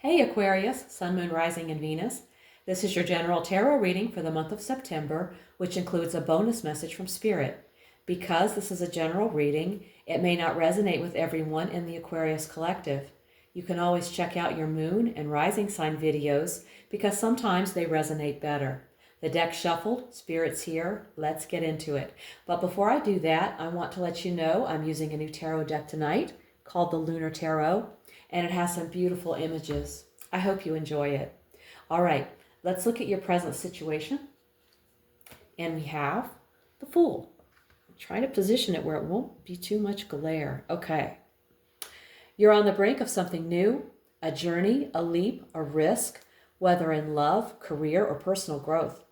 Hey Aquarius, Sun, Moon, Rising, and Venus. This is your general tarot reading for the month of September, which includes a bonus message from Spirit. Because this is a general reading, it may not resonate with everyone in the Aquarius collective. You can always check out your Moon and Rising sign videos because sometimes they resonate better. The deck shuffled, Spirit's here, let's get into it. But before I do that, I want to let you know I'm using a new tarot deck tonight called the Lunar Tarot, and it has some beautiful images. I hope you enjoy it. All right, let's look at your present situation. And we have the Fool. I'm trying to position it where it won't be too much glare. Okay. You're on the brink of something new, a journey, a leap, a risk, whether in love, career, or personal growth.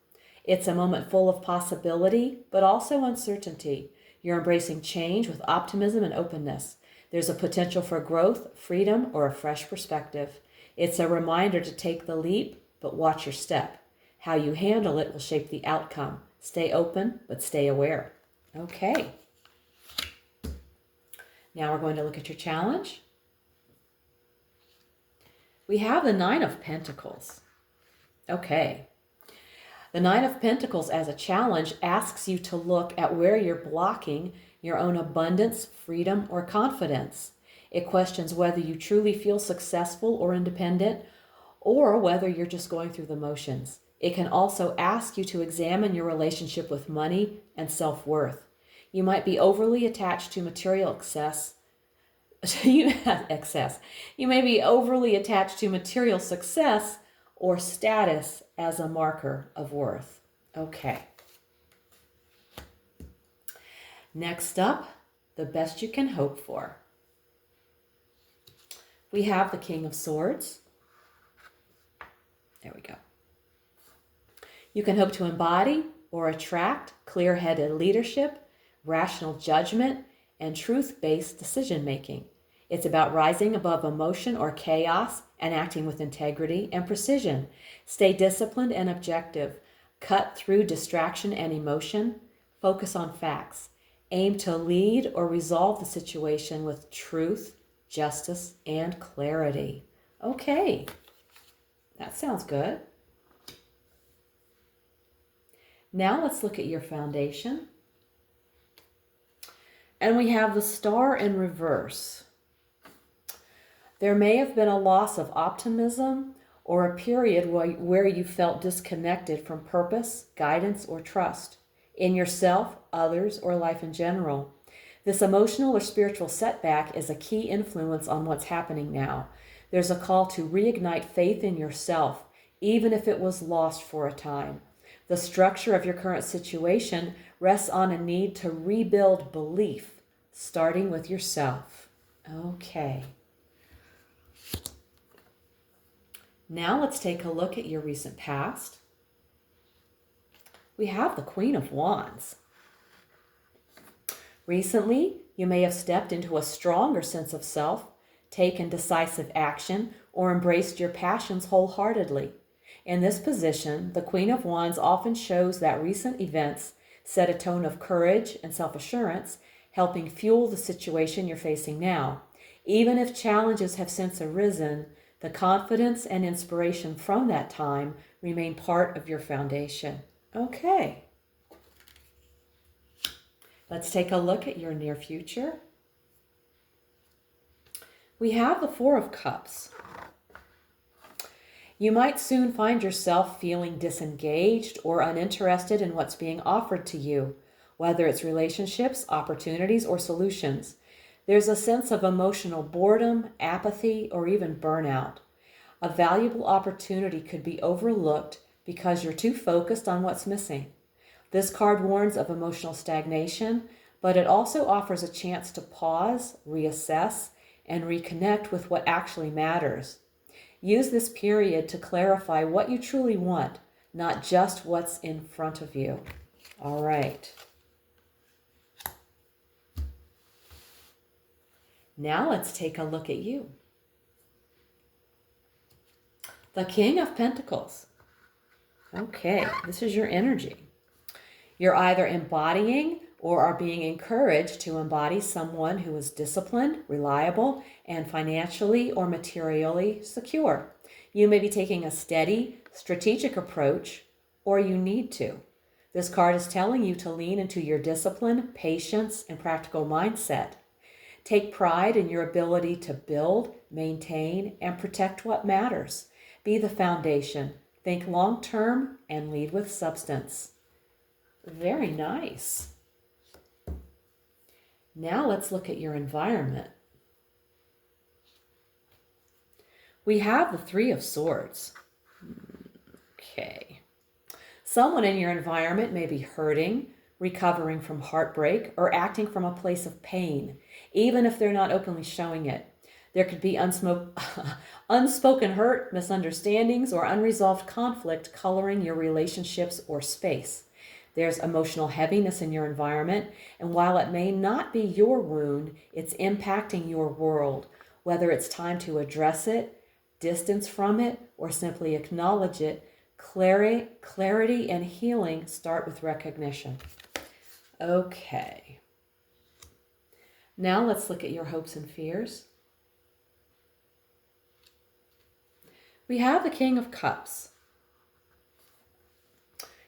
It's a moment full of possibility, but also uncertainty. You're embracing change with optimism and openness. There's a potential for growth, freedom, or a fresh perspective. It's a reminder to take the leap, but watch your step. How you handle it will shape the outcome. Stay open, but stay aware. Okay. Now we're going to look at your challenge. We have the Nine of Pentacles. Okay. The Nine of Pentacles as a challenge asks you to look at where you're blocking your own abundance, freedom, or confidence. It questions whether you truly feel successful or independent, or whether you're just going through the motions. It can also ask you to examine your relationship with money and self-worth. You might be overly attached to material excess. You may be overly attached to material success or status as a marker of worth. Okay. Next up, the best you can hope for. We have the King of Swords. There we go. You can hope to embody or attract clear-headed leadership, rational judgment, and truth-based decision-making. It's about rising above emotion or chaos and acting with integrity and precision. Stay disciplined and objective. Cut through distraction and emotion. Focus on facts. Aim to lead or resolve the situation with truth, justice, and clarity. Okay, that sounds good. Now let's look at your foundation. And we have the Star in reverse. There may have been a loss of optimism or a period where you felt disconnected from purpose, guidance, or trust in yourself, others, or life in general. This emotional or spiritual setback is a key influence on what's happening now. There's a call to reignite faith in yourself, even if it was lost for a time. The structure of your current situation rests on a need to rebuild belief, starting with yourself. Okay. Now let's take a look at your recent past. We have the Queen of Wands. Recently, you may have stepped into a stronger sense of self, taken decisive action, or embraced your passions wholeheartedly. In this position, the Queen of Wands often shows that recent events set a tone of courage and self-assurance, helping fuel the situation you're facing now. Even if challenges have since arisen, the confidence and inspiration from that time remain part of your foundation. Okay. Let's take a look at your near future. We have the Four of Cups. You might soon find yourself feeling disengaged or uninterested in what's being offered to you, whether it's relationships, opportunities, or solutions. There's a sense of emotional boredom, apathy, or even burnout. A valuable opportunity could be overlooked because you're too focused on what's missing. This card warns of emotional stagnation, but it also offers a chance to pause, reassess, and reconnect with what actually matters. Use this period to clarify what you truly want, not just what's in front of you. All right. Now let's take a look at you. The King of Pentacles. Okay, this is your energy. You're either embodying or are being encouraged to embody someone who is disciplined, reliable, and financially or materially secure. You may be taking a steady, strategic approach, or you need to. This card is telling you to lean into your discipline, patience, and practical mindset. Take pride in your ability to build, maintain, and protect what matters. Be the foundation. Think long term and lead with substance. Very nice. Now let's look at your environment. We have the Three of Swords. Okay. Someone in your environment may be hurting, recovering from heartbreak, or acting from a place of pain, even if they're not openly showing it. There could be unspoken hurt, misunderstandings, or unresolved conflict coloring your relationships or space. There's emotional heaviness in your environment, and while it may not be your wound, it's impacting your world. Whether it's time to address it, distance from it, or simply acknowledge it, clarity and healing start with recognition. Okay. Now let's look at your hopes and fears. We have the King of Cups.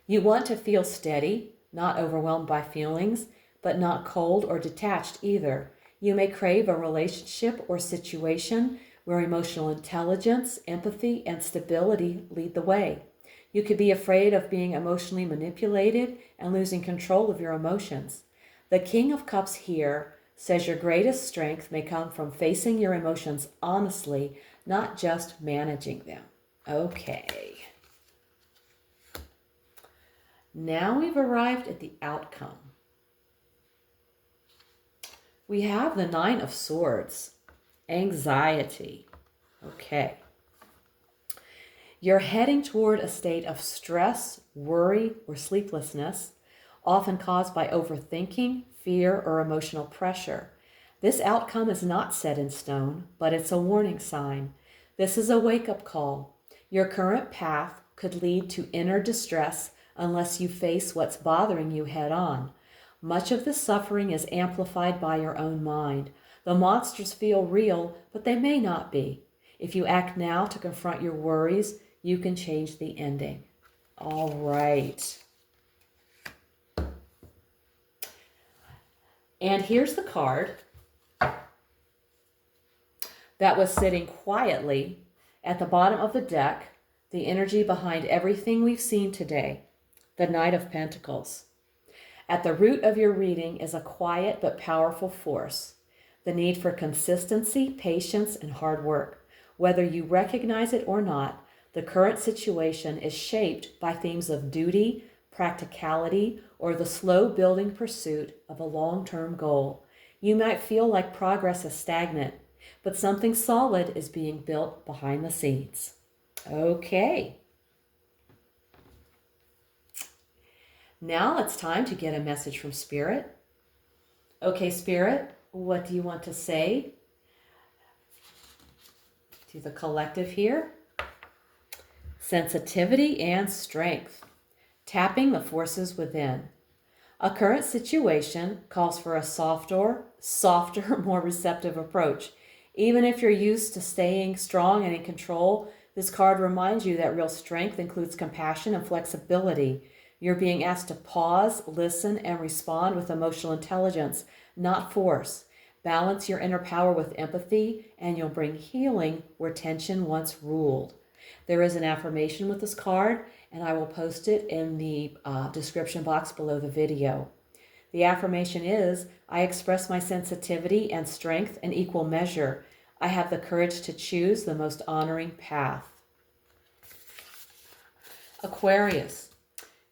You want to feel steady, not overwhelmed by feelings, but not cold or detached either. You may crave a relationship or situation where emotional intelligence, empathy, and stability lead the way. You could be afraid of being emotionally manipulated and losing control of your emotions. The King of Cups here says your greatest strength may come from facing your emotions honestly, not just managing them. Okay. Now we've arrived at the outcome. We have the Nine of Swords, anxiety. Okay. You're heading toward a state of stress, worry, or sleeplessness, often caused by overthinking, fear, or emotional pressure. This outcome is not set in stone, but it's a warning sign. This is a wake-up call. Your current path could lead to inner distress unless you face what's bothering you head on. Much of the suffering is amplified by your own mind. The monsters feel real, but they may not be. If you act now to confront your worries, you can change the ending. All right. And here's the card that was sitting quietly at the bottom of the deck, the energy behind everything we've seen today, the Knight of Pentacles. At the root of your reading is a quiet but powerful force, the need for consistency, patience, and hard work. Whether you recognize it or not, the current situation is shaped by themes of duty, practicality, or the slow building pursuit of a long-term goal. You might feel like progress is stagnant, but something solid is being built behind the scenes. Okay. Now it's time to get a message from Spirit. Okay, Spirit, what do you want to say to the collective here? Sensitivity and strength. Tapping the forces within. A current situation calls for a softer, more receptive approach. Even if you're used to staying strong and in control, this card reminds you that real strength includes compassion and flexibility. You're being asked to pause, listen, and respond with emotional intelligence, not force. Balance your inner power with empathy, and you'll bring healing where tension once ruled. There is an affirmation with this card, and I will post it in the description box below the video. The affirmation is, I express my sensitivity and strength in equal measure. I have the courage to choose the most honoring path. Aquarius.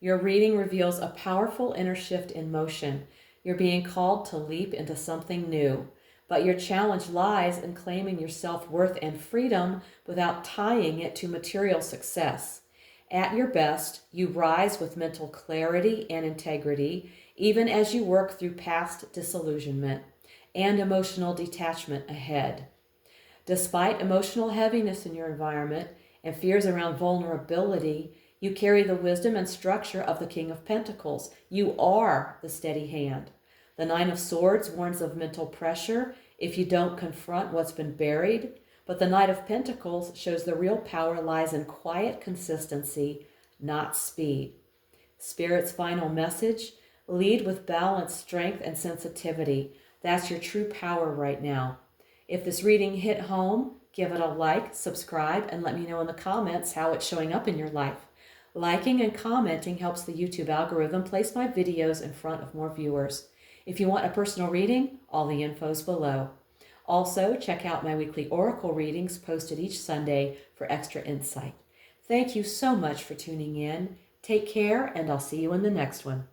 Your reading reveals a powerful inner shift in motion. You're being called to leap into something new, but your challenge lies in claiming your self-worth and freedom without tying it to material success. At your best, you rise with mental clarity and integrity, even as you work through past disillusionment and emotional detachment ahead. Despite emotional heaviness in your environment and fears around vulnerability, You carry the wisdom and structure of the King of Pentacles. You are the steady hand. The Nine of Swords warns of mental pressure if you don't confront what's been buried. But the Knight of Pentacles shows the real power lies in quiet consistency, not speed. Spirit's final message: lead with balance, strength, and sensitivity. That's your true power right now. If this reading hit home, give it a like, subscribe, and let me know in the comments how it's showing up in your life. Liking and commenting helps the YouTube algorithm place my videos in front of more viewers. If you want a personal reading, all the info's below. Also, check out my weekly oracle readings posted each Sunday for extra insight. Thank you so much for tuning in. Take care, and I'll see you in the next one.